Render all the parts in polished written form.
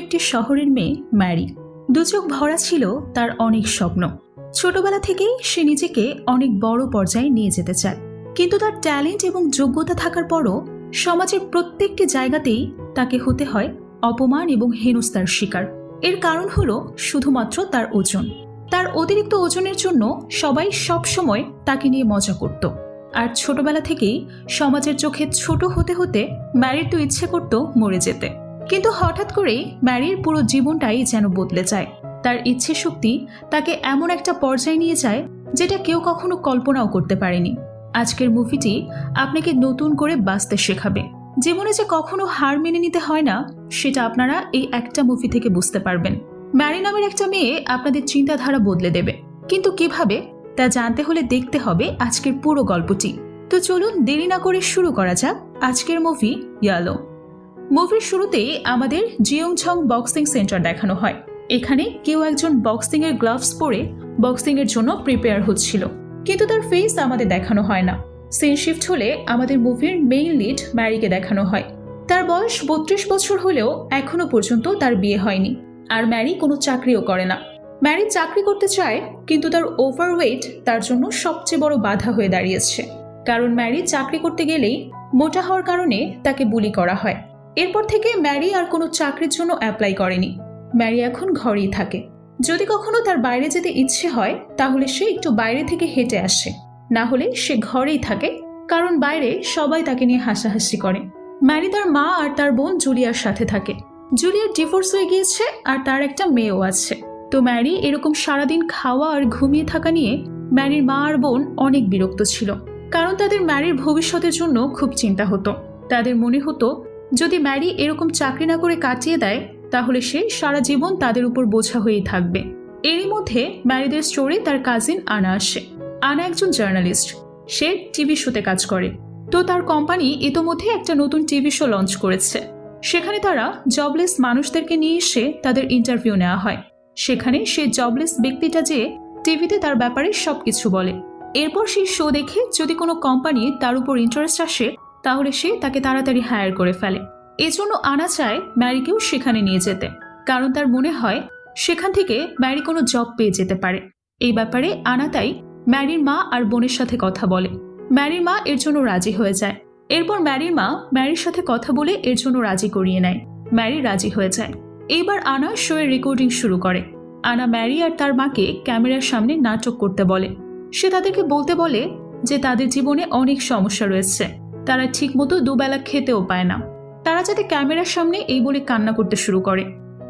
একটি শহরের মেয়ে ম্যারি। দুচোখ ভরা ছিল তার অনেক স্বপ্ন। ছোটবেলা থেকেই সে নিজেকে অনেক বড় পর্যায়ে নিয়ে যেতে চায়, কিন্তু তার ট্যালেন্ট এবং যোগ্যতা থাকার পরও সমাজের প্রত্যেকটি জায়গাতেই তাকে হতে হয় অপমান এবং হেনস্থার শিকার। এর কারণ হলো শুধুমাত্র তার ওজন। তার অতিরিক্ত ওজনের জন্য সবাই সবসময় তাকে নিয়ে মজা করত। আর ছোটবেলা থেকেই সমাজের চোখে ছোট হতে হতে ম্যারির তো ইচ্ছে করত মরে যেতে। কিন্তু হঠাৎ করেই ম্যারির পুরো জীবনটাই যেন বদলে যায়। তার ইচ্ছে শক্তি তাকে এমন একটা পর্যায়ে নিয়ে যায় যেটা কেউ কখনো কল্পনাও করতে পারেনি। আজকের মুভিটি আপনাকে নতুন করে বাঁচতে শেখাবে। জীবনে যে কখনো হার মেনে নিতে হয় না, সেটা আপনারা এই একটা মুভি থেকে বুঝতে পারবেন। ম্যারি নামের একটা মেয়ে আপনাদের চিন্তাধারা বদলে দেবে, কিন্তু কিভাবে তা জানতে হলে দেখতে হবে আজকের পুরো গল্পটি। তো চলুন দেরি না করে শুরু করা যাক আজকের মুভি ইয়ালো। মুভির শুরুতেই আমাদের জিয়ংছং বক্সিং সেন্টার দেখানো হয়। এখানে কেউ একজন বক্সিং এর গ্লাভস পরে বক্সিং এর জন্য প্রিপেয়ার হচ্ছিল, কিন্তু তার ফেস আমাদের দেখানো হয় না। সিন শিফট হলে আমাদের মুভির মেইন লিড ম্যারিকে দেখানো হয়। তার বয়স 32 বছর হলেও এখনো পর্যন্ত তার বিয়ে হয়নি, আর ম্যারি কোনো চাকরিও করে না। ম্যারি চাকরি করতে চায়, কিন্তু তার ওভারওয়েট তার জন্য সবচেয়ে বড় বাধা হয়ে দাঁড়িয়েছে। কারণ ম্যারি চাকরি করতে গেলেই মোটা হওয়ার কারণে তাকে বুলি করা হয়। এরপর থেকে ম্যারি আর কোনো চাকরির জন্য অ্যাপ্লাই করেনি। ম্যারি এখন ঘরেই থাকে। যদি কখনো তার বাইরে যেতে ইচ্ছে হয় তাহলে সে একটু বাইরে থেকে হেঁটে আসে, না হলে সে ঘরেই থাকে, কারণ বাইরে সবাই তাকে নিয়ে হাসাহাসি করে। ম্যারি তার মা আর তার বোন জুলিয়ার সাথে থাকে। জুলিয়ার ডিভোর্স হয়ে গিয়েছে আর তার একটা মেয়েও আছে। তো ম্যারি এরকম সারাদিন খাওয়া আর ঘুমিয়ে থাকা নিয়ে ম্যারির মা আর বোন অনেক বিরক্ত ছিল, কারণ তাদের ম্যারির ভবিষ্যতের জন্য খুব চিন্তা হতো। তাদের মনে হতো যদি ম্যারি এরকম চাকরি না করে কাটিয়ে দেয় তাহলে সে সারা জীবন তাদের উপর বোঝা হয়েই থাকবে। এরই মধ্যে ম্যারিদের স্টোরে তার কাজিন আনা আসে। আনা একজন জার্নালিস্ট, সে টিভি শোতে কাজ করে। তো তার কোম্পানি ইতোমধ্যে একটা নতুন টিভি শো লঞ্চ করেছে। সেখানে তারা জবলেস মানুষদেরকে নিয়ে এসে তাদের ইন্টারভিউ নেওয়া হয়। সেখানে সে জবলেস ব্যক্তিটা যে টিভিতে তার ব্যাপারে সবকিছু বলে। এরপর সেই শো দেখে যদি কোনো কোম্পানি তার উপর ইন্টারেস্ট আসে তাহলে সে তাকে তাড়াতাড়ি হায়ার করে ফেলে। এজন্য আনা চায় ম্যারিকেও সেখানে নিয়ে যেতে, কারণ তার মনে হয় সেখান থেকে ম্যারি কোনো জব পেয়ে যেতে পারে। এই ব্যাপারে আনা তাই ম্যারির মা আর বোনের সাথে কথা বলে। ম্যারির মা এর জন্য রাজি হয়ে যায়। এরপর ম্যারির মা ম্যারির সাথে কথা বলে এর জন্য রাজি করিয়ে নেয়। ম্যারি রাজি হয়ে যায়। এইবার আনা শো এর রেকর্ডিং শুরু করে। আনা ম্যারি আর তার মাকে ক্যামেরার সামনে নাটক করতে বলে। সে তাদেরকে বলতে বলে যে তাদের জীবনে অনেক সমস্যা রয়েছে, তারা ঠিকমতো দুবেলা খেতেও পায় না। তারা যাতে ক্যামেরার সামনে এই বলে কান্না করতে শুরু করে।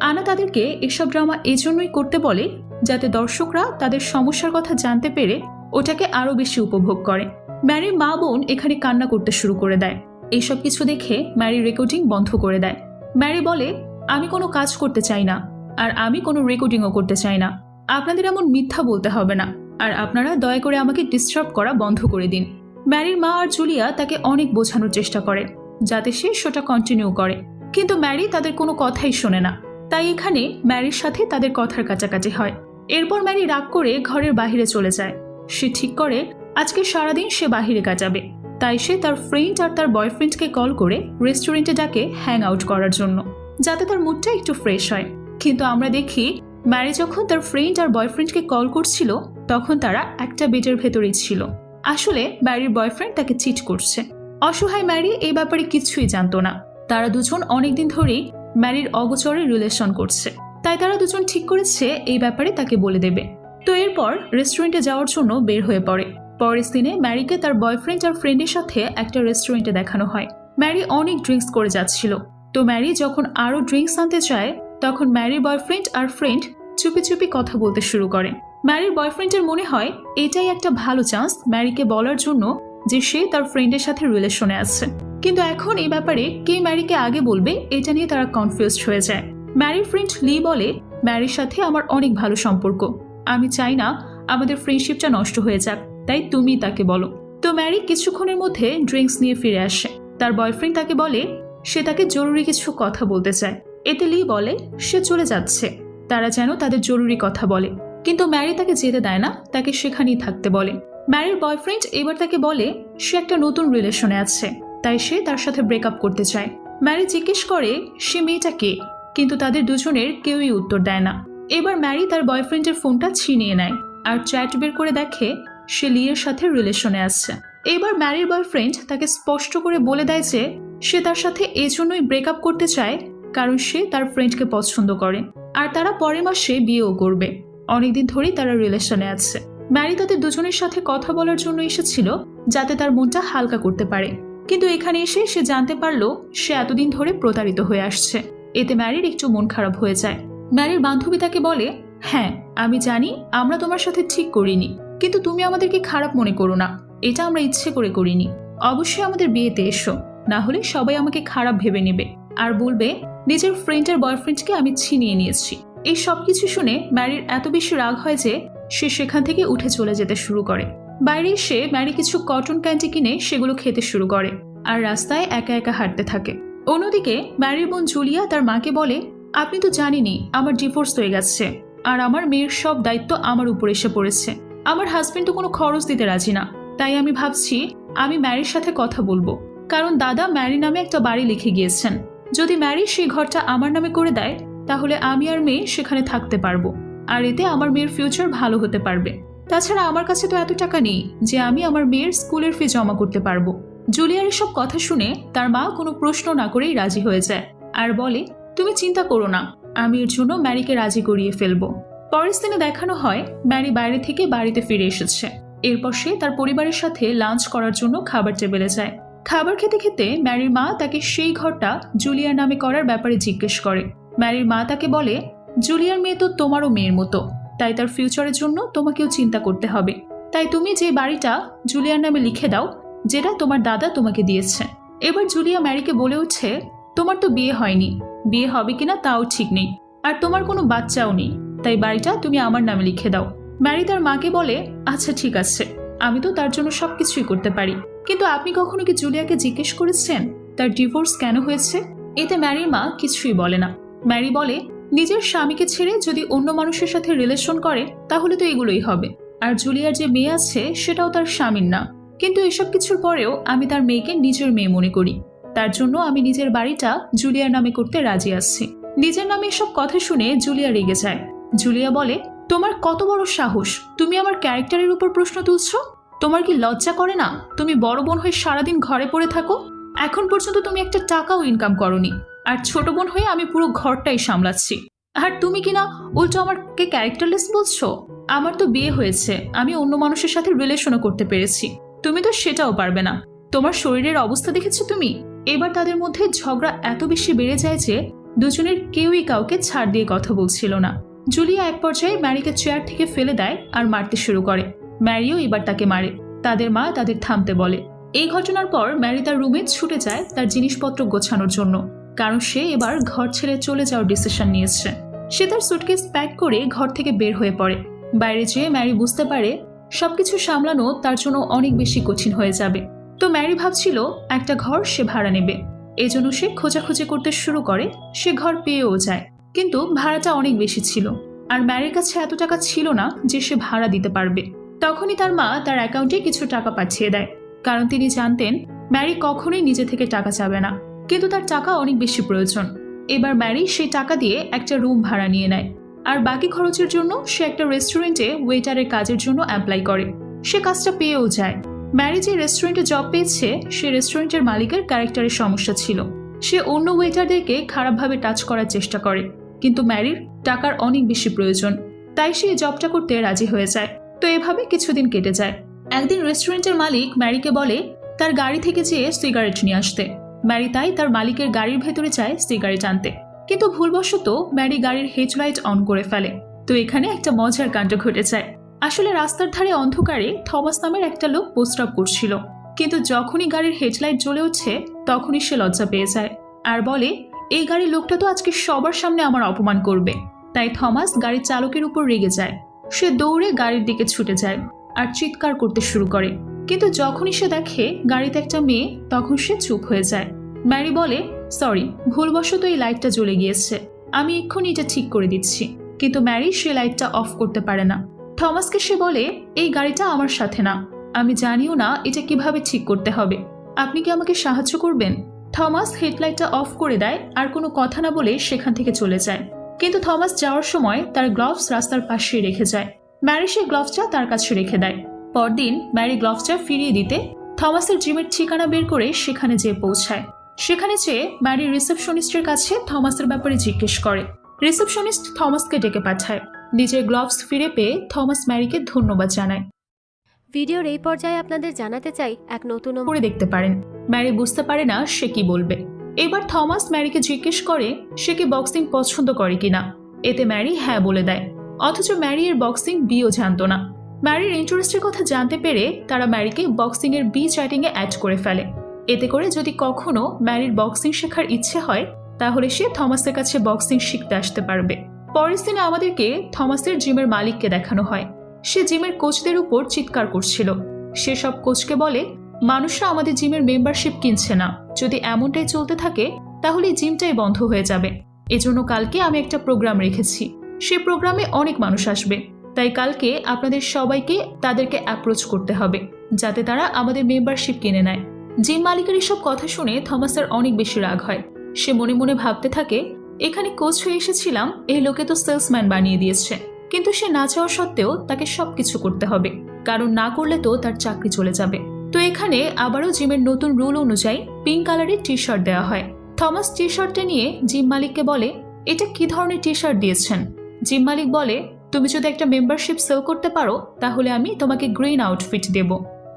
আনা তাদেরকে এসব ড্রামা এজন্যই করতে বলে যাতে দর্শকরা তাদের সমস্যার কথা জানতে পেরে ওটাকে আরো বেশি উপভোগ করে। ম্যারির মা বোন এখানে কান্না করতে শুরু করে দেয়। এইসব কিছু দেখে ম্যারি রেকর্ডিং বন্ধ করে দেয়। ম্যারি বলে, আমি কোনো কাজ করতে চাই না, আর আমি কোনো রেকর্ডিংও করতে চাই না। আপনাদের এমন মিথ্যা বলতে হবে না, আর আপনারা দয়া করে আমাকে ডিস্টার্ব করা বন্ধ করে দিন। ম্যারির মা আর জুলিয়া তাকে অনেক বোঝানোর চেষ্টা করে যাতে সে শোটা কন্টিনিউ করে, কিন্তু ম্যারি তাদের কোনো কথাই শোনে না। তাই এখানে ম্যারির সাথে তাদের কথার কাছাকাছি হয়। এরপর ম্যারি রাগ করে ঘরের বাহিরে চলে যায়। সে ঠিক করে আজকে সারাদিন সে বাহিরে কাটাবে। তাই সে তার ফ্রেন্ড আর তার বয়ফ্রেন্ডকে কল করে রেস্টুরেন্টে ডাকে হ্যাং আউট করার জন্য, যাতে তার মুডটা একটু ফ্রেশ হয়। কিন্তু আমরা দেখি ম্যারি যখন তার ফ্রেন্ড আর বয়ফ্রেন্ডকে কল করছিল তখন তারা একটা বেডের ভেতরেই ছিল। আসলে ম্যারির বয়ফ্রেন্ড তাকে চিট করছে। অসহায় ম্যারি এই ব্যাপারে কিছুই জানতো না। তারা দুজন অনেকদিন ধরেই ম্যারির অগোচরে রিলেশন করছে, তাই তারা দুজন ঠিক করেছে এই ব্যাপারে তাকে বলে দেবে। তো এরপর রেস্টুরেন্টে যাওয়ার জন্য বের হয়ে পড়ে। পরের দিনে ম্যারিকে তার বয়ফ্রেন্ড আর ফ্রেন্ডের সাথে একটা রেস্টুরেন্টে দেখানো হয়। ম্যারি অনেক ড্রিঙ্কস করে যাচ্ছিল। তো ম্যারি যখন আরো ড্রিঙ্কস আনতে চায় তখন ম্যারির বয়ফ্রেন্ড আর ফ্রেন্ড চুপি চুপি কথা বলতে শুরু করে। ম্যারির বয়ফ্রেন্ডের মনে হয় এটাই একটা ভালো চান্স ম্যারিকে বলার জন্য যে সে তার ফ্রেন্ডের সাথে রিলেশনে আছে। কিন্তু এখন এই ব্যাপারে কে ম্যারিকে আগে বলবে এটা নিয়ে তারা কনফিউজড হয়ে যায়। ম্যারির ফ্রেন্ড লি বলে, ম্যারির সাথে আমার অনেক ভালো সম্পর্ক, আমি চাই না আমাদের ফ্রেন্ডশিপটা নষ্ট হয়ে যাক, তাই তুমি তাকে বলো। তো ম্যারি কিছুক্ষণের মধ্যে ড্রিঙ্কস নিয়ে ফিরে আসে। তার বয়ফ্রেন্ড তাকে বলে সে তাকে জরুরি কিছু কথা বলতে চায়। এতে লি বলে সে চলে যাচ্ছে, তারা যেন তাদের জরুরি কথা বলে। কিন্তু ম্যারি তাকে যেতে দেয় না, তাকে সেখানেই থাকতে বলে। ম্যারির বয়ফ্রেন্ড এবার তাকে বলে সে একটা নতুন রিলেশনে আছে, তাই সে তার সাথে ব্রেকআপ করতে চায়। ম্যারি জিজ্ঞেস করে সে মেয়েটা কে। কিন্তু তাদের দুজনের কেউই উত্তর দেয় না। এবার ম্যারি তার বয়ফ্রেন্ডের ফোনটা ছিনিয়ে নেয় আর চ্যাট বের করে দেখে সে লিয়ের সাথে রিলেশনে আসছে। এবার ম্যারির বয়ফ্রেন্ড তাকে স্পষ্ট করে বলে দেয় যে সে তার সাথে এজন্যই ব্রেকআপ করতে চায় কারণ সে তার ফ্রেন্ডকে পছন্দ করে আর তারা পরের মাসে বিয়েও করবে। অনেকদিন ধরেই তারা রিলেশনে আছে। ম্যারি তাদের দুজনের সাথে কথা বলার জন্য এসেছিল যাতে তার মনটা হালকা করতে পারে, কিন্তু এখানে এসে সে জানতে পারলো সে এতদিন ধরে প্রতারিত হয়ে আসছে। এতে ম্যারির একটু মন খারাপ হয়ে যায়। ম্যারির বান্ধবী তাকে বলে, হ্যাঁ আমি জানি আমরা তোমার সাথে ঠিক করিনি, কিন্তু তুমি আমাদেরকে খারাপ মনে করো না, এটা আমরা ইচ্ছে করে করিনি। অবশ্যই আমাদের বিয়েতে এসো, না হলে সবাই আমাকে খারাপ ভেবে নেবে আর বলবে নিজের ফ্রেন্ডের বয়ফ্রেন্ডকে আমি ছিনিয়ে নিয়েছি। এই সবকিছু শুনে ম্যারির এত বেশি রাগ হয় যে সে সেখান থেকে উঠে চলে যেতে শুরু করে। বাইরে এসে ম্যারি কিছু কটন ক্যান্ডি কিনে সেগুলো খেতে শুরু করে আর রাস্তায় একা একা হাঁটতে থাকে। অন্যদিকে ম্যারির বোন জুলিয়া তার মাকে বলে, আপনি তো জানেনই আমার ডিভোর্স হয়ে গেছে আর আমার মেয়ের সব দায়িত্ব আমার উপর এসে পড়েছে। আমার হাজবেন্ড তো কোনো খরচ দিতে রাজি না, তাই আমি ভাবছি আমি ম্যারির সাথে কথা বলবো, কারণ দাদা ম্যারি নামে একটা বাড়ি লিখে গিয়েছেন। যদি ম্যারি সেই ঘরটা আমার নামে করে দেয় তাহলে আমি আর মেয়ে সেখানে থাকতে পারবো আর এতে আমার মেয়ের ফিউচার ভালো হতে পারবে। তাছাড়া আমার কাছে তো এত টাকা নেই যে আমি আমার মেয়ের স্কুলের ফি জমা করতে পারবো। জুলিয়ার এসব কথা শুনে তার মা কোনো প্রশ্ন না করেই রাজি হয়ে যায় আর বলে, তুমি চিন্তা করো না, আমি এর জন্য ম্যারিকে রাজি করিয়ে ফেলবো। পরের দিনে দেখানো হয় ম্যারি বাইরে থেকে বাড়িতে ফিরে এসেছে। এরপর সে তার পরিবারের সাথে লাঞ্চ করার জন্য খাবার টেবিলে যায়। খাবার খেতে খেতে ম্যারির মা তাকে সেই ঘরটা জুলিয়ার নামে করার ব্যাপারে জিজ্ঞেস করে। ম্যারির মা তাকে বলে, জুলিয়ার মেয়ে তো তোমারও মেয়ের মতো, তাই তার ফিউচারের জন্য তোমাকেও চিন্তা করতে হবে। তাই তুমি যে বাড়িটা জুলিয়ার নামে লিখে দাও, যেটা তোমার দাদা তোমাকে দিয়েছে। এবার জুলিয়া ম্যারিকে বলে উঠছে, তোমার তো বিয়ে হয়নি, বিয়ে হবে কিনা তাও ঠিক নেই, আর তোমার কোনো বাচ্চাও নেই, তাই বাড়িটা তুমি আমার নামে লিখে দাও। ম্যারি তার মাকে বলে, আচ্ছা ঠিক আছে, আমি তো তার জন্য সবকিছুই করতে পারি, কিন্তু আপনি কখনো কি জুলিয়াকে জিজ্ঞেস করেছেন তার ডিভোর্স কেন হয়েছে? এতে ম্যারির মা কিছুই বলে না। ম্যারি বলে, নিজের স্বামীকে ছেড়ে যদি অন্য মানুষের সাথে রিলেশন করে তাহলে তো এগুলোই হবে, আর জুলিয়ার যে মেয়ে আছে সেটাও তার স্বামীর না, কিন্তু এসব কিছুর পরেও আমি তার মেয়েকে নিজের মেয়ে মনে করি, তার জন্য আমি নিজের বাড়িটা জুলিয়ার নামে করতে রাজি আছি। নিজের নামে এসব কথা শুনে জুলিয়া রেগে যায়। জুলিয়া বলে, তোমার কত বড় সাহস, তুমি আমার ক্যারেক্টারের উপর প্রশ্ন তুলছো? তোমার কি লজ্জা করে না? তুমি বড় বোন হয়ে সারাদিন ঘরে পড়ে থাকো, এখন পর্যন্ত তুমি একটা টাকাও ইনকাম করনি, আর ছোট বোন হয়ে আমি পুরো ঘরটাই সামলাচ্ছি, আর তুমি কিনা উল্টো আমাকে ক্যারেক্টারলেস বলছো। আমার তো বিয়ে হয়েছে, আমি অন্য মানুষের সাথে রিলেশনও করতে পেরেছি, তুমি তো সেটাও পারবে না। তোমার শরীরের অবস্থা দেখেছো তুমি? এবার তাদের মধ্যে ঝগড়া এত বেশি বেড়ে যায় যে দুজনের কেউই কাউকে ছাড় দিয়ে কথা বলছিল না। জুলিয়া এক পর্যায়ে ম্যারিকে চেয়ার থেকে ফেলে দেয় আর মারতে শুরু করে। ম্যারিও এবার তাকে মারে। তাদের মা তাদের থামতে বলে। এই ঘটনার পর ম্যারি তার রুমে ছুটে যায় তার জিনিসপত্র গোছানোর জন্য, কারণ সে এবার ঘর ছেড়ে চলে যাওয়ার ডিসিশন নিয়েছে। সে তার সুটকেস প্যাক করে ঘর থেকে বের হয়ে পড়ে। বাইরে যেয়ে ম্যারি বুঝতে পারে সবকিছু সামলানো তার জন্য অনেক বেশি কঠিন হয়ে যাবে। তো ম্যারি ভাবছিল একটা ঘর সে ভাড়া নেবে, এজন্য সে খোঁজাখুঁজি করতে শুরু করে। সে ঘর পেয়েও যায়, কিন্তু ভাড়াটা অনেক বেশি ছিল, আর ম্যারির কাছে এত টাকা ছিল না যে সে ভাড়া দিতে পারবে। তখনই তার মা তার অ্যাকাউন্টে কিছু টাকা পাঠিয়ে দেয়, কারণ তিনি জানতেন ম্যারি কখনোই নিজে থেকে টাকা চাবে না, কিন্তু তার টাকা অনেক বেশি প্রয়োজন। এবার ম্যারি সেই টাকা দিয়ে একটা রুম ভাড়া নিয়ে নেয়, আর বাকি খরচের জন্য সে একটা রেস্টুরেন্টে ওয়েটারের কাজের জন্য অ্যাপ্লাই করে। সে কাজটা পেয়েও যায়। ম্যারি যে রেস্টুরেন্টে জব পেয়েছে সে রেস্টুরেন্টের মালিকের ক্যারেক্টারের সমস্যা ছিল। সে অন্য ওয়েটারদেরকে খারাপভাবে টাচ করার চেষ্টা করে, কিন্তু ম্যারির টাকার অনেক বেশি প্রয়োজন, তাই সে জবটা করতে রাজি হয়ে যায়। তো এভাবে কিছুদিন কেটে যায়। একদিন রেস্টুরেন্টের মালিক ম্যারিকে বলে তার গাড়ি থেকে যেয়ে সিগারেট নিয়ে আসতে। ম্যারি তাই তার মালিকের গাড়ির ভেতরে যায় সিগারেট আনতে, কিন্তু ভুলবশত ম্যারি গাড়ির হেডলাইট অন করে ফেলে। তো এখানে একটা মজার কাণ্ড ঘটে যায়। আসলে রাস্তার ধারে অন্ধকারে থমাস নামের একটা লোক প্রস্রাব করছিল, কিন্তু যখনই গাড়ির হেডলাইট জ্বলে উঠছে তখনই সে লজ্জা পেয়ে যায় আর বলে, এই গাড়ির লোকটা তো আজকে সবার সামনে আমার অপমান করবে। তাই থমাস গাড়ির চালকের উপর রেগে যায়। সে দৌড়ে গাড়ির দিকে ছুটে যায় আর চিৎকার করতে শুরু করে, কিন্তু যখনই সে দেখে গাড়িতে একটা মেয়ে তখন সে চুপ হয়ে যায়। ম্যারি বলে, সরি, ভুলবশত এই লাইটটা জ্বলে গিয়েছে, আমি এক্ষুনি এটা ঠিক করে দিচ্ছি। কিন্তু ম্যারি সে লাইটটা অফ করতে পারে না। থমাসকে সে বলে, এই গাড়িটা আমার সাথে না, আমি জানিও না এটা কিভাবে ঠিক করতে হবে, আপনি কি আমাকে সাহায্য করবেন? থমাস হেডলাইটটা অফ করে দেয় আর কোনো কথা না বলে সেখান থেকে চলে যায়। কিন্তু থমাস যাওয়ার সময় তার গ্লাভস রাস্তার পাশে রেখে যায়। ম্যারি সেই গ্লাভসটা তার কাছে রেখে দেয়। পরদিন ম্যারি গ্লাভসটা ফিরিয়ে দিতে থমাসের জিমের ঠিকানা বের করে সেখানে যেয়ে পৌঁছায়। সেখানে যেয়ে ম্যারি রিসেপশনিস্টের কাছে থমাসের ব্যাপারে জিজ্ঞেস করে। রিসেপশনিস্ট থমাসকে ডেকে পাঠায়। নিজের গ্লাভস ফিরে পেয়ে থমাস ম্যারিকে ধন্যবাদ জানায়। ভিডিওর এই পর্যায়ে আপনাদের জানাতে চাই এক নতুন করে দেখতে পারেন। ম্যারি বুঝতে পারে না সে কি বলবে। এবার থমাস ম্যারিকে জিজ্ঞেস করে সে কি বক্সিং পছন্দ করে কিনা। এতে ম্যারি হ্যাঁ বলে দেয়। অথচ ম্যারি এর বক্সিং বিও জানতো না। ম্যারির ইন্টারেস্টের কথা জানতে পেরে তারা ম্যারিকে বক্সিং এর বি চ্যাটিংয়ে অ্যাড করে ফেলে। এতে করে যদি কখনো ম্যারির বক্সিং শেখার ইচ্ছে হয় তাহলে সে থমাসের কাছে বক্সিং শিখতে আসতে পারবে। পরের দিনে আমাদেরকে থমাসের জিমের মালিককে দেখানো হয়। সে জিমের কোচদের উপর চিৎকার করছিল। সে সব কোচকে বলে, মানুষরা আমাদের জিমের মেম্বারশিপ কিনছে না। যদি এমনটাই চলতে থাকে তাহলে জিমটাই বন্ধ হয়ে যাবে। এজন্য কালকে আমি একটা প্রোগ্রাম রেখেছি। সেই প্রোগ্রামে অনেক মানুষ আসবে। তাই কালকে আপনাদের সবাইকে তাদেরকে অ্যাপ্রোচ করতে হবে যাতে তারা আমাদের মেম্বারশিপ কিনে নেয়। জিম মালিকের এসব কথা শুনে থমাসের অনেক বেশি রাগ হয়। সে মনে মনে ভাবতে থাকে, এখানে কোচ হয়ে এসেছিলাম, এই লোকে তো সেলসম্যান বানিয়ে দিয়েছে। কিন্তু সে না চাওয়া সত্ত্বেও তাকে সবকিছু করতে হবে, কারণ না করলে তো তার চাকরি চলে যাবে। তো এখানে আবারও জিমের নতুন রুল অনুযায়ী পিঙ্ক কালারের টি শার্ট দেওয়া হয়। থমাস টি শার্টটা নিয়ে জিম মালিককে বলে, এটা কি ধরনের টি শার্ট দিয়েছেন? জিম মালিক বলে, তুমি যদি একটা মেম্বারশিপ সেল করতে পারো তাহলে আমি তোমাকে গ্রিন আউটফিট দেব।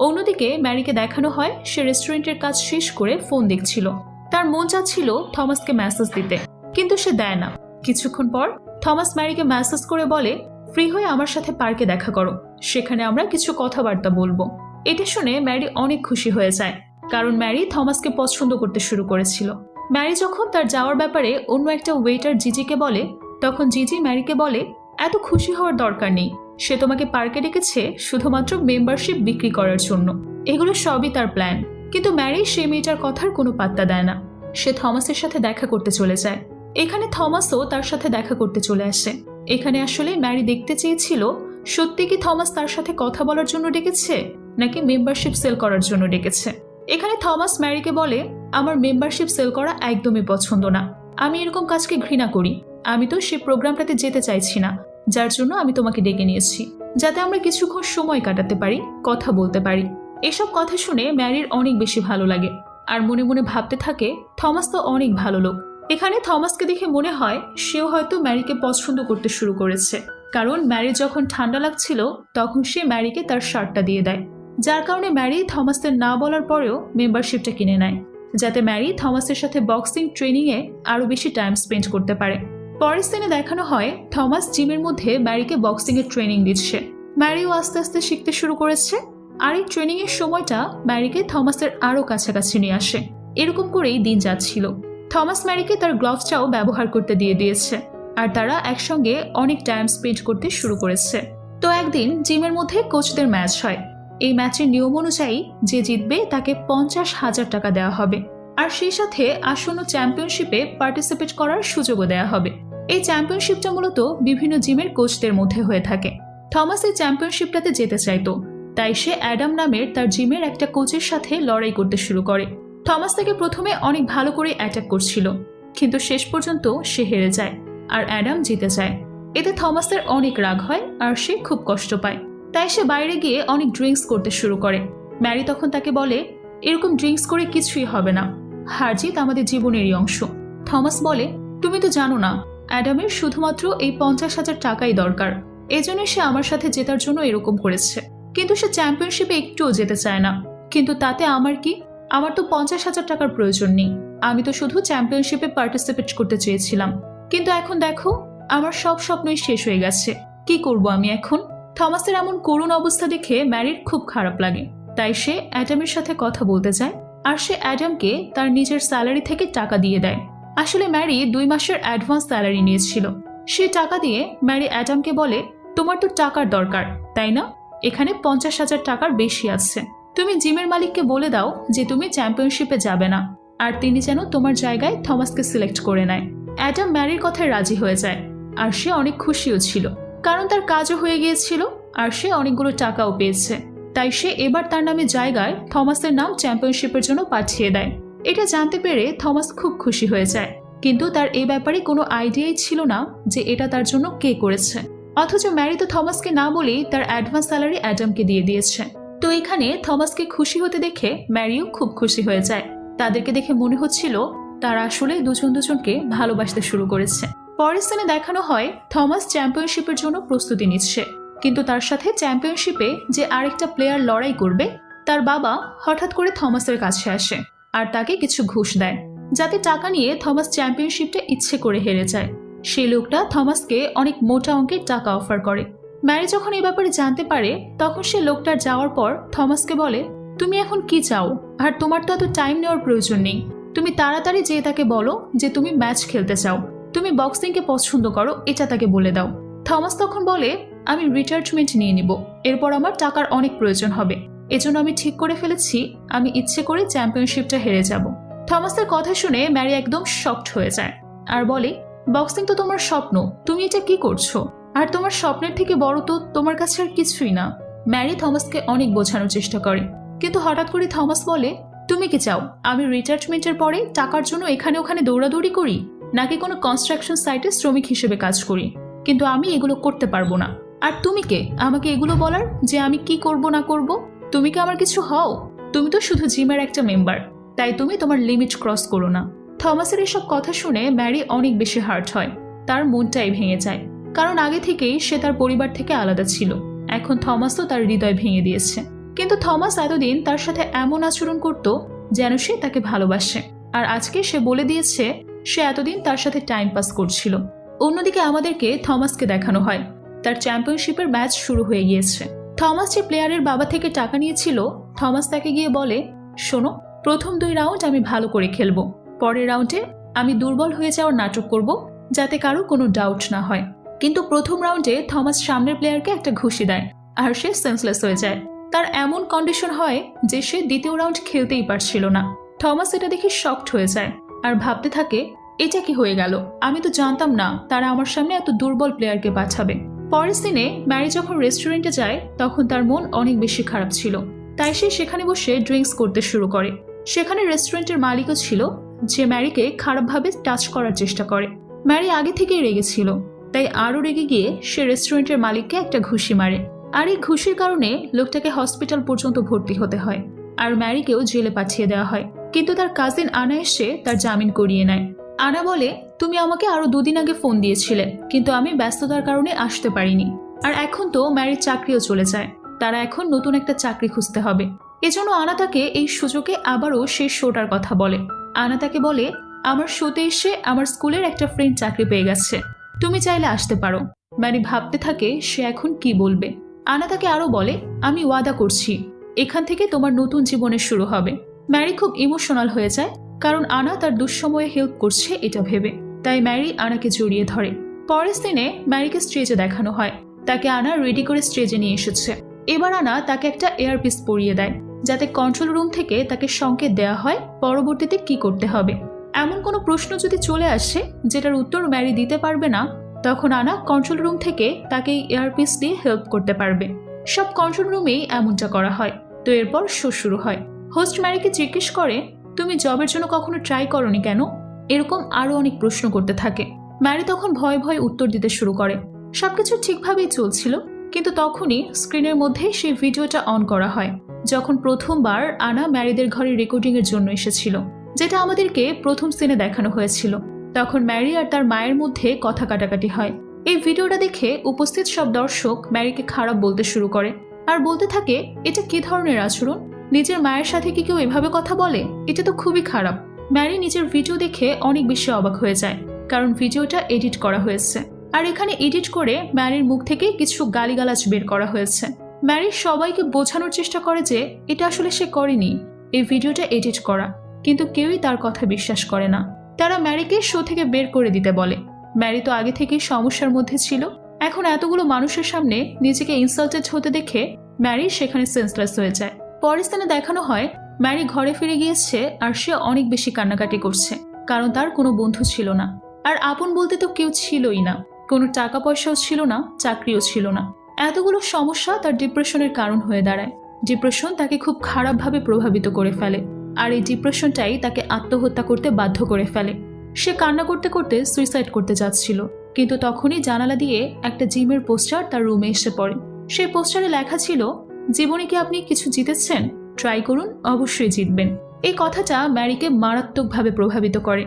অন্যদিকে ম্যারিকে দেখানো হয় সে রেস্টুরেন্টের কাজ শেষ করে ফোন দেখছিল। তার মন চাচ্ছিল থমাসকে মেসেজ দিতে, কিন্তু সে দেয় না। কিছুক্ষণ পর থমাস ম্যারিকে মেসেজ করে বলে, ফ্রি হয়ে আমার সাথে পার্কে দেখা করো, সেখানে আমরা কিছু কথাবার্তা বলবো। এটা শুনে ম্যারি অনেক খুশি হয়ে যায়, কারণ ম্যারি থমাসকে পছন্দ করতে শুরু করেছিল। ম্যারি যখন তার যাওয়ার ব্যাপারে অন্য একটা ওয়েটার জিজিকে বলে, তখন জিজি ম্যারিকে বলে, এত খুশি হওয়ার দরকার নেই। সে তোমাকে পার্কে ডেকেছে শুধুমাত্র মেম্বারশিপ বিক্রি করার জন্য। এগুলো সবই তার প্ল্যান। কিন্তু ম্যারি সেই মেয়েটার কথার কোনো পাত্তা দেয় না। সে থমাসের সাথে দেখা করতে চলে যায়। এখানে থমাসও তার সাথে দেখা করতে চলে আসে। এখানে আসলে ম্যারি দেখতে চেয়েছিল সত্যি কি থমাস তার সাথে কথা বলার জন্য ডেকেছে নাকি মেম্বারশিপ সেল করার জন্য ডেকেছে। এখানে থমাস ম্যারিকে বলে, আমার মেম্বারশিপ সেল করা একদমই পছন্দ না। আমি এরকম কাজকে ঘৃণা করি। আমি তো সেই প্রোগ্রামটাতে যেতে চাইছি না, যার জন্য আমি তোমাকে ডেকে নিয়েছি, যাতে আমরা কিছুক্ষণ সময় কাটাতে পারি, কথা বলতে পারি। এসব কথা শুনে ম্যারির অনেক বেশি ভালো লাগে আর মনে মনে ভাবতে থাকে, থমাস তো অনেক ভালো লোক। এখানে থমাসকে দেখে মনে হয় সেও হয়তো ম্যারিকে পছন্দ করতে শুরু করেছে, কারণ ম্যারি যখন ঠান্ডা লাগছিল তখন সে ম্যারিকে তার শার্টটা দিয়ে দেয়, যার কারণে ম্যারি থমাসের না বলার পরেও মেম্বারশিপটা কিনে নেয়, যাতে ম্যারি থমাসের সাথে বক্সিং ট্রেনিংয়ে আরও বেশি টাইম স্পেন্ড করতে পারে। পরের দিনে দেখানো হয় থমাস জিমের মধ্যে ম্যারিকে বক্সিংয়ের ট্রেনিং দিচ্ছে। ম্যারিও আস্তে আস্তে শিখতে শুরু করেছে, আর এই ট্রেনিংয়ের সময়টা ম্যারিকে থমাসের আরও কাছাকাছি নিয়ে আসে। এরকম করেই দিন যাচ্ছিল। থমাস ম্যারিকে তার গ্লাভসটাও ব্যবহার করতে দিয়ে দিয়েছে, আর তারা একসঙ্গে অনেক টাইম স্পেন্ড করতে শুরু করেছে। তো একদিন জিমের মধ্যে কোচদের ম্যাচ হয়। এই ম্যাচের নিয়ম অনুযায়ী যে জিতবে তাকে 50,000 টাকা দেওয়া হবে, আর সেই সাথে আসন্ন চ্যাম্পিয়নশিপে পার্টিসিপেট করার সুযোগও দেওয়া হবে। এই চ্যাম্পিয়নশিপটা মূলত বিভিন্ন জিমের কোচদের মধ্যে হয়ে থাকে। থমাস এই চ্যাম্পিয়নশিপটাতে যেতে চাইতো, তাই সে অ্যাডাম নামের তার জিমের একটা কোচের সাথে লড়াই করতে শুরু করে। থমাস তাকে প্রথমে অনেক ভালো করে অ্যাটাক করছিল, কিন্তু শেষ পর্যন্ত সে হেরে যায় আর অ্যাডাম জিতে যায়। এতে থমাসের অনেক রাগ হয় আর সে খুব কষ্ট পায়। তাই সে বাইরে গিয়ে অনেক ড্রিঙ্কস করতে শুরু করে। ম্যারি তখন তাকে বলে, এরকম ড্রিঙ্কস করে কিছুই হবে না, হার জিত আমাদের জীবনেরই অংশ। থমাস বলে, তুমি তো জানো না, অ্যাডামের শুধুমাত্র এই 50,000 টাকাই দরকার, এজন্য সে আমার সাথে জেতার জন্য এরকম করেছে। কিন্তু সে চ্যাম্পিয়নশিপে একটুও যেতে চায় না। কিন্তু তাতে আমার কি? আমার তো 50,000 টাকার প্রয়োজন নেই। আমি তো শুধু চ্যাম্পিয়নশিপে পার্টিসিপেট করতে চেয়েছিলাম। কিন্তু এখন দেখো, আমার সব স্বপ্নই শেষ হয়ে গেছে। কি করব আমি এখন? থমাসের এমন করুণ অবস্থা দেখে ম্যারির খুব খারাপ লাগে। তাই সে অ্যাডামের সাথে কথা বলতে যায়, আর সে অ্যাডামকে তার নিজের স্যালারি থেকে টাকা দিয়ে দেয়। আসলে ম্যারি 2 মাসের অ্যাডভান্স স্যালারি নিয়েছিল। সে টাকা দিয়ে ম্যারি অ্যাডামকে বলে, তোমার তো টাকার দরকার, তাই না? এখানে 50,000 টাকার বেশি আছে। তুমি জিমের মালিককে বলে দাও যে তুমি চ্যাম্পিয়নশিপে যাবে না, আর তিনি যেন তোমার জায়গায় থমাসকে সিলেক্ট করে নেয়। অ্যাডাম ম্যারির কথায় রাজি হয়ে যায়, আর সে অনেক খুশিও ছিল, কারণ তার কাজও হয়ে গিয়েছিল আর সে অনেকগুলো টাকাও পেয়েছে। তাই সে এবার তার নামে জায়গায় থমাসের নাম চ্যাম্পিয়নশিপের জন্য পাঠিয়ে দেয়। এটা জানতে পেরে থমাস খুব খুশি হয়ে যায়, কিন্তু তার এই ব্যাপারে কোনো আইডিয়াই ছিল না যে এটা তার জন্য কে করেছে। অথচ ম্যারি তো থমাসকে না বলেই তার অ্যাডভান্স স্যালারি অ্যাডামকে দিয়ে দিয়েছে। তো এখানে থমাসকে খুশি হতে দেখে ম্যারিও খুব খুশি হয়ে যায়। তাদেরকে দেখে মনে হচ্ছিল তারা আসলে দুজন দুজনকে ভালোবাসতে শুরু করেছে। পরের সিনে দেখানো হয় থমাস চ্যাম্পিয়নশিপের জন্য প্রস্তুতি নিচ্ছে, কিন্তু তার সাথে চ্যাম্পিয়নশিপে যে আরেকটা প্লেয়ার লড়াই করবে তার বাবা হঠাৎ করে থমাসের কাছে আসে আর তাকে কিছু ঘুষ দেয়, যাতে টাকা নিয়ে থমাস চ্যাম্পিয়নশিপটা ইচ্ছে করে হেরে যায়। সেই লোকটা থমাসকে অনেক মোটা অঙ্কের টাকা অফার করে। ম্যারি যখন এই ব্যাপারে জানতে পারে তখন সে লোকটার যাওয়ার পর থমাসকে বলে, তুমি এখন কি চাও, আর তোমার তো এত টাইম নেওয়ার প্রয়োজন নেই, তুমি তাড়াতাড়ি যেয়ে তাকে বলো যে তুমি ম্যাচ খেলতে চাও, তুমি বক্সিংকে পছন্দ করো, এটা তাকে বলে দাও। থমাস তখন বলে, আমি রিটায়ারমেন্ট নিয়ে নিব, এরপর আমার টাকার অনেক প্রয়োজন হবে, এজন্য আমি ঠিক করে ফেলেছি আমি ইচ্ছে করে চ্যাম্পিয়নশিপটা হেরে যাব। থমাসের কথা শুনে ম্যারি একদম শকড হয়ে যায় আর বলে, বক্সিং তো তোমার স্বপ্ন, তুমি এটা কি করছো, আর তোমার স্বপ্নের থেকে বড় তো তোমার কাছে আর কিছুই না। ম্যারি থমাসকে অনেক বোঝানোর চেষ্টা করে, কিন্তু হঠাৎ করে থমাস বলে, তুমি কি চাও আমি রিটায়ারমেন্টের পরে টাকার জন্য এখানে ওখানে দৌড়াদৌড়ি করি, নাকি কোনো কনস্ট্রাকশন সাইটে শ্রমিক হিসেবে কাজ করি? কিন্তু আমি এগুলো করতে পারবো না। আর তুমি কে আমাকে এগুলো বলার যে আমি কি করব না করব? তুমি কি আমার কিছু হও? তুমি তো শুধু জিমের একটা মেম্বার, তাই তুমি তোমার লিমিট ক্রস করো না। থমাসের এসব কথা শুনে ম্যারি অনেক বেশি হার্ট হয়, তার মনটাই ভেঙে যায়, কারণ আগে থেকেই সে তার পরিবার থেকে আলাদা ছিল, এখন থমাসও তার হৃদয় ভেঙে দিয়েছে। কিন্তু থমাস এতদিন তার সাথে এমন আচরণ করত যেন সে তাকে ভালোবাসে, আর আজকে সে বলে দিয়েছে সে এতদিন তার সাথে টাইম পাস করছিল। অন্যদিকে আমাদেরকে থমাসকে দেখানো হয় তার চ্যাম্পিয়নশিপের ম্যাচ শুরু হয়ে গিয়েছে। থমাস যে প্লেয়ারের বাবা থেকে টাকা নিয়েছিল, থমাস তাকে গিয়ে বলে, শোনো, প্রথম 2 রাউন্ড আমি ভালো করে খেলবো, পরের রাউন্ডে আমি দুর্বল হয়ে যাওয়ার নাটক করব যাতে কারো কোনো ডাউট না হয়। কিন্তু প্রথম রাউন্ডে থমাস সামনের প্লেয়ারকে একটা ঘুষি দেয় আর সে সেন্সলেস হয়ে যায়। তার এমন কন্ডিশন হয় যে সে দ্বিতীয় রাউন্ড খেলতেই পারছিল না। থমাস এটা দেখে শকড হয়ে যায় আর ভাবতে থাকে, এটা কি হয়ে গেল, আমি তো জানতাম না তারা আমার সামনে এত দুর্বল প্লেয়ারকে পাঠাবে। পরের দিনে ম্যারি যখন রেস্টুরেন্টে যায় তখন তার মন অনেক বেশি খারাপ ছিল, তাই সে সেখানে বসে ড্রিঙ্কস করতে শুরু করে। সেখানে রেস্টুরেন্টের মালিকও ছিল, যে ম্যারিকে খারাপভাবে টাচ করার চেষ্টা করে। ম্যারি আগে থেকেই রেগেছিল, তাই আরও রেগে গিয়ে সে রেস্টুরেন্টের মালিককে একটা ঘুষি মারে, আর এই ঘুষির কারণে লোকটাকে হসপিটাল পর্যন্ত ভর্তি হতে হয় আর ম্যারিকেও জেলে পাঠিয়ে দেওয়া হয়। কিন্তু তার কাজিন আনা এসে তার জামিন করিয়ে নেয়। আনা বলে, তুমি আমাকে আরো 2 দিন আগে ফোন দিয়েছিলে, কিন্তু আমি ব্যস্ততার কারণে আসতে পারিনি, আর এখন তো ম্যারির চাকরিও চলে যায়, তারা এখন নতুন একটা চাকরি খুঁজতে হবে। এজন্য আনা তাকে এই সুযোগে আবারও সেই শোটার কথা বলে। আনা তাকে বলে, আমার শোতে এসে আমার স্কুলের একটা ফ্রেন্ড চাকরি পেয়ে গেছে, তুমি চাইলে আসতে পারো। ম্যারি ভাবতে থাকে সে এখন কি বলবে। আনা তাকে আরো বলে, আমি ওয়াদা করছি এখান থেকে তোমার নতুন জীবনের শুরু হবে। ম্যারি খুব ইমোশনাল হয়ে যায়, কারণ আনা তার দুঃসময়ে হেল্প করছে এটা ভেবে, তাই ম্যারি আনাকে জড়িয়ে ধরে। পরের দিনে ম্যারিকে স্টেজে দেখানো হয়, তাকে আনা রেডি করে স্টেজে নিয়ে এসেছে। এবার আনা তাকে একটা এয়ারপিস পরিয়ে দেয়, যাতে কন্ট্রোল রুম থেকে তাকে সংকেত দেওয়া হয় পরবর্তীতে কি করতে হবে। এমন কোনো প্রশ্ন যদি চলে আসে যেটার উত্তর ম্যারি দিতে পারবে না, তখন আনা কন্ট্রোল রুম থেকে তাকে এই এয়ারপিস দিয়ে হেল্প করতে পারবে। সব কন্ট্রোল রুমেই এমনটা করা হয়। তো এরপর শো শুরু হয়। হোস্ট ম্যারিকে জিজ্ঞেস করে, তুমি জবের জন্য কখনো ট্রাই করনি কেন? এরকম আরো অনেক প্রশ্ন করতে থাকে। ম্যারি তখন ভয়ে ভয়ে উত্তর দিতে শুরু করে। সবকিছু ঠিকভাবেই চলছিল, কিন্তু তখনই স্ক্রিনের মধ্যে সেই ভিডিওটা অন করা হয়, যখন প্রথমবার আনা ম্যারিদের ঘরে রেকর্ডিং এর জন্য এসেছিল, যেটা আমাদেরকে প্রথম সিনে দেখানো হয়েছিল। তখন ম্যারি আর তার মায়ের মধ্যে কথা কাটাকাটি হয়। এই ভিডিওটা দেখে উপস্থিত সব দর্শক ম্যারিকে খারাপ বলতে শুরু করে আর বলতে থাকে, এটা কি ধরনের আচরণ, নিজের মায়ের সাথে কি কেউ এভাবে কথা বলে? এটা তো খুবই খারাপ। ম্যারি নিজের ভিডিও দেখে অনেক বেশি অবাক হয়ে যায়, কারণ ভিডিওটা এডিট করা হয়েছে, আর এখানে এডিট করে ম্যারির মুখ থেকে কিছু গালিগালাজ বের করা হয়েছে। ম্যারি সবাইকে বোঝানোর চেষ্টা করে যে এটা আসলে সে করেনি, এই ভিডিওটা এডিট করা, কিন্তু কেউই তার কথা বিশ্বাস করে না। তারা ম্যারিকে শো থেকে বের করে দিতে বলে। ম্যারি তো আগে থেকেই সমস্যার মধ্যে ছিল, এখন এতগুলো মানুষের সামনে নিজেকে ইনসাল্টেড হতে দেখে ম্যারি সেখানে সেন্সলেস হয়ে যায়। পরের স্থানে দেখানো হয় ম্যারি ঘরে ফিরে গিয়েছে আর সে অনেক বেশি কান্নাকাটি করছে, কারণ তার কোনো বন্ধু ছিল না, আর আপন বলতে তো কেউ ছিলই না, কোনো টাকা পয়সাও ছিল না, চাকরিও ছিল না। এতগুলো সমস্যা তার ডিপ্রেশনের কারণ হয়ে দাঁড়ায়। ডিপ্রেশন তাকে খুব খারাপভাবে প্রভাবিত করে ফেলে। আর এই ডিপ্রেশনটাই তাকে আত্মহত্যা করতে বাধ্য করে ফেলে। সে কান্না করতে করতে সুইসাইড করতে যাচ্ছিল, কিন্তু তখনই জানালা দিয়ে একটা জিমের পোস্টার তার রুমে এসে পড়ে। সেই পোস্টারে লেখা ছিল, জীবনে কি আপনি কিছু জিতেছেন? ট্রাই করুন, অবশ্যই জিতবেন। এই কথাটা ম্যারিকে মারাত্মকভাবে প্রভাবিত করে।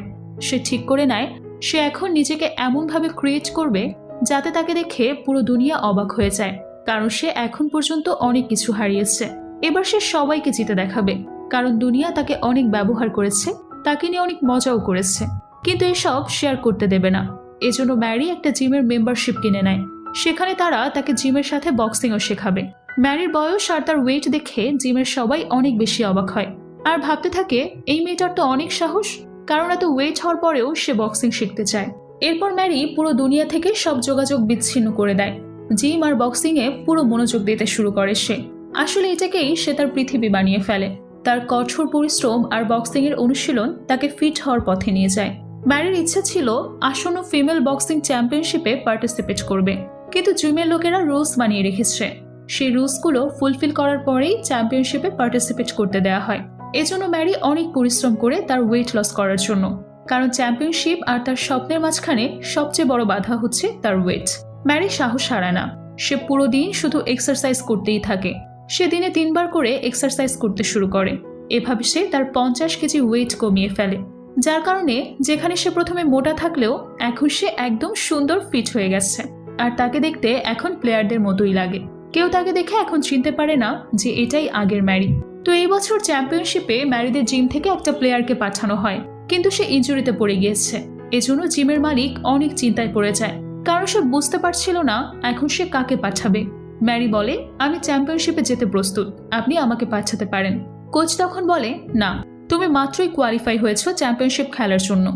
সে ঠিক করে নেয় সে এখন নিজেকে এমনভাবে ক্রিয়েট করবে যাতে তাকে দেখে পুরো দুনিয়া অবাক হয়ে যায়, কারণ সে এখন পর্যন্ত অনেক কিছু হারিয়েছে। এবার সে সবাইকে জিতে দেখাবে, কারণ দুনিয়া তাকে অনেক ব্যবহার করেছে, তাকে নিয়ে অনেক মজাও করেছে, কিন্তু এসব শেয়ার করতে দেবে না। এজন্য ম্যারি একটা জিমের মেম্বারশিপ কিনে নেয়। সেখানে তারা তাকে জিমের সাথে বক্সিংও শেখাবে। ম্যারির বয়স আর তার ওয়েট দেখে জিমের সবাই অনেক বেশি অবাক হয় আর ভাবতে থাকে এই মেয়েটার তো অনেক সাহস, কারণ এত ওয়েট হওয়ার পরেও সে বক্সিং শিখতে চায়। এরপর ম্যারি পুরো দুনিয়া থেকে সব যোগাযোগ বিচ্ছিন্ন করে দেয়। জিম আর বক্সিংয়ে পুরো মনোযোগ দিতে শুরু করে সে। আসলে এটাকেই সে তার পৃথিবী বানিয়ে ফেলে। তার কঠোর পরিশ্রম আর বক্সিংয়ের অনুশীলন তাকে ফিট হওয়ার পথে নিয়ে যায়। ম্যারির ইচ্ছা ছিল আসন্ন ফিমেল বক্সিং চ্যাম্পিয়নশিপে পার্টিসিপেট করবে, কিন্তু জিমের লোকেরা রুলস বানিয়ে রেখেছে। সেই রুলসগুলো ফুলফিল করার পরেই চ্যাম্পিয়নশিপে পার্টিসিপেট করতে দেওয়া হয়। এজন্য ম্যারি অনেক পরিশ্রম করে তার ওয়েট লস করার জন্য, কারণ চ্যাম্পিয়নশিপ আর তার স্বপ্নের মাঝখানে সবচেয়ে বড় বাধা হচ্ছে তার ওয়েট। ম্যারি সাহস হারায় না। সে পুরো দিন শুধু এক্সারসাইজ করতেই থাকে। সে দিনে 3 বার করে এক্সারসাইজ করতে শুরু করে। এভাবে সে তার 50 কেজি ওয়েট কমিয়ে ফেলে, যার কারণে যেখানে সে প্রথমে মোটা থাকলেও এখন সে একদম সুন্দর ফিট হয়ে গেছে। আর তাকে দেখতে এখন প্লেয়ারদের মতোই লাগে। কেউ তাকে দেখে এখন চিনতে পারে না যে এটাই আগের ম্যারি। তো এই বছর চ্যাম্পিয়নশিপে ম্যারিদের জিম থেকে একটা প্লেয়ারকে পাঠানো হয়, কিন্তু সে ইনজুরিতে পড়ে গিয়েছে। এজন্য জিমের মালিক অনেক চিন্তায় পড়ে যায়, কারণ সে বুঝতে পারছিল না এখন সে কাকে পাঠাবে। ম্যারি বলে, আমি চ্যাম্পিয়নশিপে যেতে প্রস্তুত, আপনি আমাকে পাঠাতে পারেন। কোচ তখন বলে, না, তুমি মাত্রই কোয়ালিফাই হয়েছো চ্যাম্পিয়নশিপ খেলার জন্য,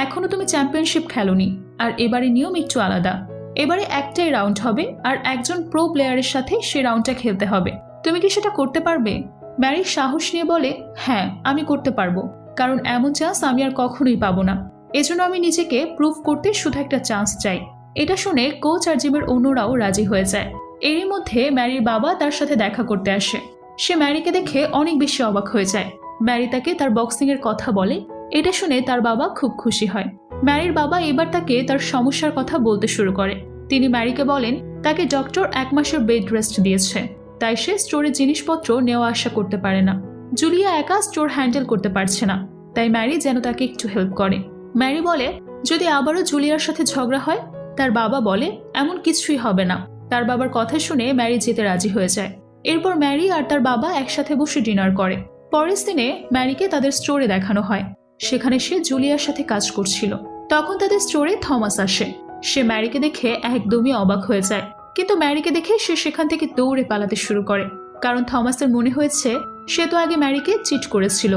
এখনো তুমি চ্যাম্পিয়নশিপ খেলোনি। আর এবারে নিয়ম একটু আলাদা। এবারে একটাই রাউন্ড হবে আর একজন প্রো প্লেয়ারের সাথে সে রাউন্ডটা খেলতে হবে। তুমি কি সেটা করতে পারবে? ম্যারি সাহস নিয়ে বলে, হ্যাঁ, আমি করতে পারবো, কারণ এমন চান্স আমি আর কখনোই পাবো না। এজন্য আমি নিজেকে প্রুভ করতে শুধু একটা চান্স চাই। এটা শুনে কোচ আর জিমের অন্যরাও রাজি হয়ে যায়। এরই মধ্যে ম্যারির বাবা তার সাথে দেখা করতে আসে। সে ম্যারিকে দেখে অনেক বেশি অবাক হয়ে যায়। ম্যারি তাকে তার বক্সিং এর কথা বলে। এটা শুনে তার বাবা খুব খুশি হয়। ম্যারির বাবা এবার তাকে তার সমস্যার কথা বলতে শুরু করে। তিনি ম্যারিকে বলেন তাকে ডক্টর 1 মাসের বেড রেস্ট দিয়েছে, তাই সে স্টোরের জিনিসপত্র নেওয়া আসা করতে পারে না। জুলিয়া একা স্টোর হ্যান্ডেল করতে পারছে না, তাই ম্যারি যেন তাকে একটু হেল্প করে। ম্যারি বলে যদি আবারও জুলিয়ার সাথে ঝগড়া হয়। তার বাবা বলে এমন কিছুই হবে না। তার বাবার কথা শুনে ম্যারি যেতে রাজি হয়ে যায়। এরপর ম্যারি আর তার বাবা একসাথে বসে ডিনার করে। পরের দিনে ম্যারিকে তাদের স্টোরে দেখানো হয়। সেখানে সে জুলিয়ার সাথে কাজ করছিল। তখন তাদের স্টোরে থমাস আসে। সে ম্যারিকে দেখে একদমই অবাক হয়ে যায়, কিন্তু ম্যারিকে দেখে সে সেখান থেকে দৌড়ে পালাতে শুরু করে, কারণ থমাসের মনে হয়েছে সে তো আগে ম্যারিকে চিট করেছিল।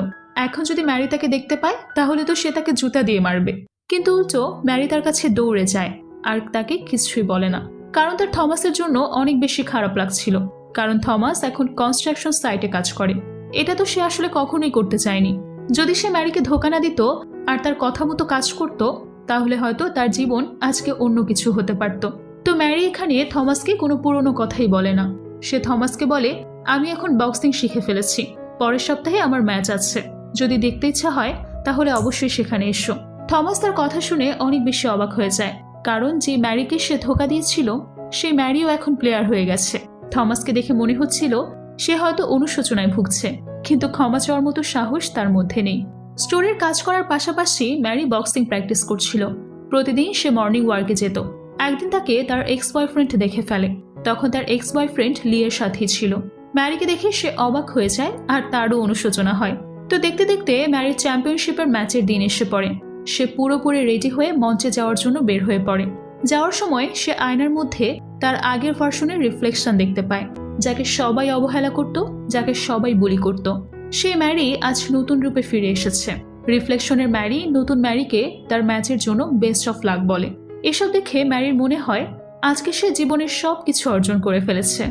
এখন যদি ম্যারি তাকে দেখতে পায় তাহলে তো সে তাকে জুতা দিয়ে মারবে। কিন্তু উল্টো ম্যারি তার কাছে দৌড়ে যায় আর তাকে কিছুই বলে না, কারণ তার থমাসের জন্য অনেক বেশি খারাপ লাগছিল, কারণ থমাস এখন কনস্ট্রাকশন সাইটে কাজ করে। এটা তো সে আসলে কখনোই করতে চায়নি। যদি সে ম্যারিকে ধোকা না দিত আর তার কথা মতো কাজ করত, তাহলে হয়তো তার জীবন আজকে অন্য কিছু হতে পারত। তো ম্যারি এখানে থমাসকে কোনো পুরনো কথাই বলে না। সে থমাসকে বলে আমি এখন বক্সিং শিখে ফেলেছি, পরের সপ্তাহে আমার ম্যাচ আছে, যদি দেখতে ইচ্ছা হয় তাহলে অবশ্যই সেখানে এসো। থমাস তার কথা শুনে অনেক বেশি অবাক হয়ে যায়, কারণ যে ম্যারিকে সে ধোকা দিয়েছিল সেই ম্যারিও এখন প্লেয়ার হয়ে গেছে। থমাসকে দেখে মনে হচ্ছিল সে হয়তো অনুশোচনায় ভুগছে, কিন্তু ক্ষমা চাওয়ার মতো সাহস তার মধ্যে নেই। স্টোরের কাজ করার পাশাপাশি ম্যারি বক্সিং প্র্যাকটিস করছিল। প্রতিদিন সে মর্নিং ওয়ার্কে যেত। একদিন তাকে তার এক্স বয়ফ্রেন্ড দেখে ফেলে। তখন তার এক্স বয়ফ্রেন্ড লিয়ের সাথেই ছিল। ম্যারিকে দেখে সে অবাক হয়ে যায় আর তারও অনুশোচনা হয়। তো দেখতে দেখতে ম্যারির চ্যাম্পিয়নশিপের ম্যাচের দিন এসে পড়ে। সে পুরোপুরি রেডি হয়ে মঞ্চে যাওয়ার জন্য বের হয়ে পড়ে। যাওয়ার সময় সে আয়নার মধ্যে তার আগের ভার্সনের রিফ্লেকশন দেখতে পায়, যাকে সবাই অবহেলা করত, যাকে সবাই বুলি করত। সেই ম্যারি আজ নতুন রূপে ফিরে এসেছে। রিফ্লেকশনের ম্যারি নতুন ম্যারিকে তার ম্যাচের জন্য বেস্ট অফ লাক বলে। এসব দেখে ম্যারির মনে হয় আজকে সে জীবনের সব কিছু অর্জন করে ফেলেছে।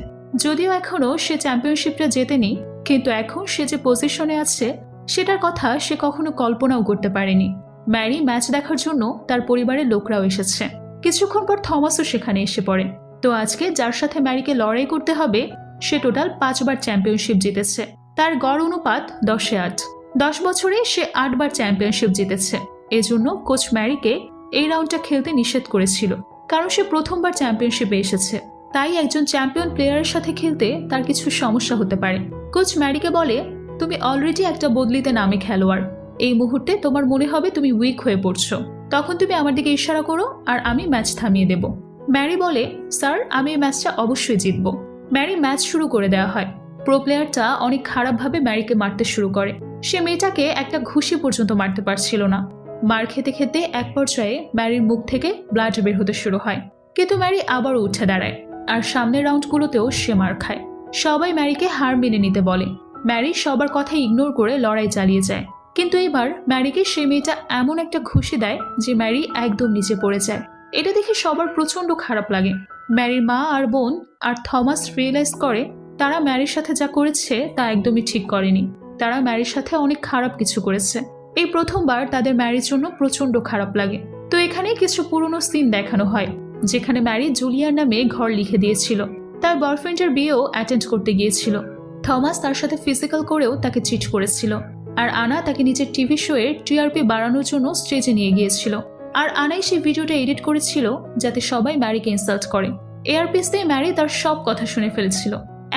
যদিও এখনো সে চ্যাম্পিয়নশিপটা জেতেনি, কিন্তু এখন সে যে পজিশনে আছে সেটার কথা সে কখনো কল্পনাও করতে পারেনি। ম্যারি ম্যাচ দেখার জন্য তার পরিবারের লোকরাও এসেছে। কিছুক্ষণ পর থমাসও সেখানে এসে পড়ে। তো আজকে যার সাথে ম্যারিকে লড়াই করতে হবে সে টোটাল 5 বার চ্যাম্পিয়নশিপ জিতেছে। তার গড় অনুপাত 10-8। 10 বছরে সে 8 বার চ্যাম্পিয়নশিপ জিতেছে। এজন্য কোচ ম্যারিকে এই রাউন্ডটা খেলতে নিষেধ করেছিল, কারণ সে প্রথমবার চ্যাম্পিয়নশিপে এসেছে। তাই একজন চ্যাম্পিয়ন প্লেয়ারের সাথে খেলতে তার কিছু সমস্যা হতে পারে। কোচ ম্যারিকে বলে, তুমি অলরেডি একটা বদলিতে নামে খেলোয়াড়। এই মুহূর্তে তোমার মনে হবে তুমি উইক হয়ে পড়ছো, তখন তুমি আমার দিকে ইশারা করো আর আমি ম্যাচ থামিয়ে দেব। ম্যারি বলে, স্যার আমি এই ম্যাচটা অবশ্যই জিতব। ম্যারি ম্যাচ শুরু করে দেওয়া হয়। প্রো প্লেয়ারটা অনেক খারাপভাবে ম্যারিকে মারতে শুরু করে। সে মেয়েটাকে একটা ঘুষি পর্যন্ত মারতে পারছিল না। মার খেতে খেতে এক পর্যায়ে ম্যারির মুখ থেকে ব্লাড বের হতে শুরু হয়, কিন্তু ম্যারি আবারও উঠে দাঁড়ায় আর সামনের রাউন্ডগুলোতেও সে মার খায়। সবাই ম্যারিকে হার মেনে নিতে বলে। ম্যারি সবার কথা ইগনোর করে লড়াই চালিয়ে যায়, কিন্তু এবার ম্যারিকে সে মেয়েটা এমন একটা ঘুষি দেয় যে ম্যারি একদম নিচে পড়ে যায়। এটা দেখে সবার প্রচন্ড খারাপ লাগে। ম্যারির মা আর বোন আর থমাস রিয়েলাইজ করে তারা ম্যারির সাথে যা করেছে তা একদমই ঠিক করেনি। তারা ম্যারির সাথে অনেক খারাপ কিছু করেছে। এই প্রথমবার তাদের ম্যারির জন্য প্রচন্ড খারাপ লাগে। তো এখানে কিছু পুরনো সিন দেখানো হয়, যেখানে ম্যারি জুলিয়ার নামে ঘর লিখে দিয়েছিল। তার বয়ফ্রেন্ডের বিয়েও অ্যাটেন্ড করতে গিয়েছিল। থমাস তার সাথে ফিজিক্যাল করেও তাকে চিট করেছিল। আর আনা তাকে নিজের টিভি শোয়ের টিআরপি বাড়ানোর জন্য স্টেজে নিয়ে গিয়েছিল। আর আনাই সেই ভিডিওটা এডিট করেছিল যাতে সবাই ম্যারিকে ইনসাল্ট করে। এয়ারপিসে ম্যারি তার সব কথা শুনে ফেলেছিল।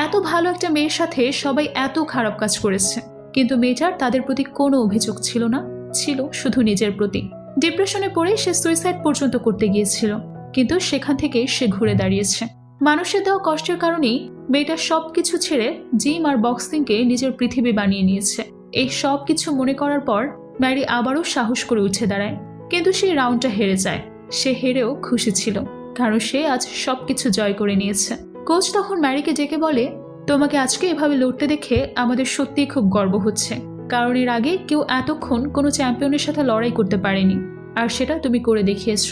এত ভালো একটা মেয়ের সাথে সবাই এত খারাপ কাজ করেছে, কিন্তু মেয়েটার তাদের প্রতি কোনো অভিযোগ ছিল না, ছিল শুধু নিজের প্রতি। ডিপ্রেশনে পড়ে সে সুইসাইড পর্যন্ত করতে গিয়েছিল, কিন্তু সেখান থেকে সে ঘুরে দাঁড়িয়েছে। মানুষের দেওয়া কষ্টের কারণেই মেয়েটা সবকিছু ছেড়ে জিম আর বক্সিংকে নিজের পৃথিবী বানিয়ে নিয়েছে। এই সব কিছু মনে করার পর ম্যারি আবারও সাহস করে উঠে দাঁড়ায়, কিন্তু সেই রাউন্ডটা হেরে যায়। সে হেরেও খুশি ছিল, কারণ সে আজ সবকিছু জয় করে নিয়েছে। কোচ তখন ম্যারিকে ডেকে বলে, তোমাকে আজকে এভাবে লড়তে দেখে আমাদের সত্যিই খুব গর্ব হচ্ছে, কারণ এর আগে কেউ এতক্ষণ কোনো চ্যাম্পিয়নের সাথে লড়াই করতে পারেনি, আর সেটা তুমি করে দেখিয়েছ।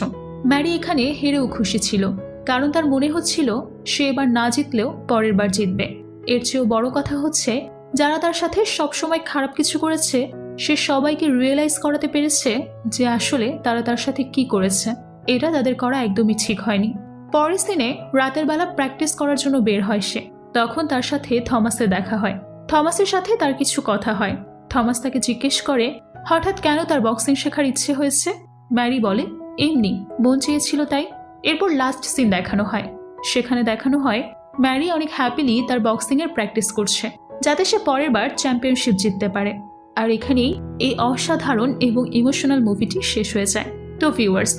ম্যারি এখানে হেরেও খুশি ছিল, কারণ তার মনে হচ্ছিল সে এবার না জিতলেও পরের বার জিতবে। এর চেয়েও বড় কথা হচ্ছে, যারা তার সাথে সবসময় খারাপ কিছু করেছে সে সবাইকে রিয়েলাইজ করাতে পেরেছে যে আসলে তারা তার সাথে কি করেছে। এটা তাদের করা একদমই ঠিক হয়নি। পরের দিনে রাতের বেলা প্র্যাকটিস করার জন্য বের হয় সে। তখন তার সাথে থমাসের দেখা হয়। থমাসের সাথে তার কিছু কথা হয়। থমাস তাকে জিজ্ঞেস করে হঠাৎ কেন তার বক্সিং শেখার ইচ্ছে হয়েছে। ম্যারি বলে, এমনি মন চেয়েছিল তাই। এরপর লাস্ট সিন দেখানো হয়। সেখানে দেখানো হয় ম্যারি অনেক হ্যাপিলি তার বক্সিংয়ের প্র্যাকটিস করছে, যাতে সে পরের বার চ্যাম্পিয়নশিপ জিততে পারে। আর এখানেই এই অসাধারণ এবং ইমোশনাল মুভিটি শেষ হয়ে যায়। তো ভিউয়ার্স,